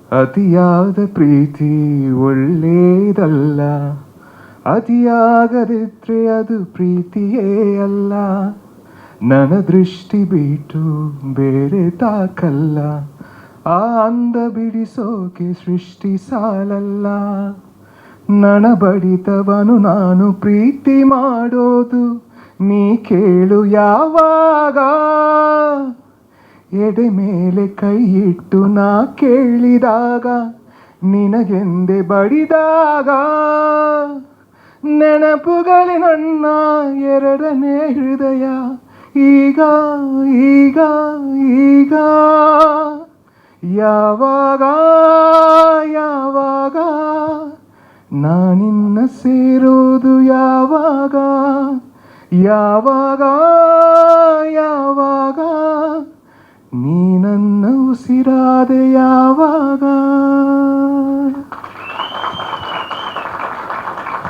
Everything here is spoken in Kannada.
ಅತಿಯಾದ ಪ್ರೀತಿ ಒಳ್ಳೇದಲ್ಲ, ಅತಿಯಾಗದಿದ್ರೆ ಅದು ಪ್ರೀತಿಯೇ ಅಲ್ಲ. ನನ್ನ ದೃಷ್ಟಿ ಬಿಟ್ಟು ಬೇರೆ ತಾಕಲ್ಲ, ಆ ಅಂದ ಬಿಡಿಸೋಕೆ ಸೃಷ್ಟಿ ಸಾಲಲ್ಲ. ನನ್ನ ಬಡಿತವನು ನಾನು ಪ್ರೀತಿ ಮಾಡೋದು ನೀ ಕೇಳು ಯಾವಾಗ. ಎಡೆ ಮೇಲೆ ಕೈ ಇಟ್ಟು ನಾ ಕೇಳಿದಾಗ, ನಿನಗೆಂದೆ ಬಡಿದಾಗ. ನೆನಪುಗಳೇ ನನ್ನ ಎರಡನೇ ಹೃದಯ, ಈಗ ಈಗ ಈಗ. ಯಾವಾಗ ಯಾವಾಗ ನಾನಿನ್ನ ಸೇರೋದು ಯಾವಾಗ. ಯಾವಾಗ ಯಾವಾಗ ನೀ ನನ್ನ ಉಸಿರಾದೆ ಯಾವಾಗ.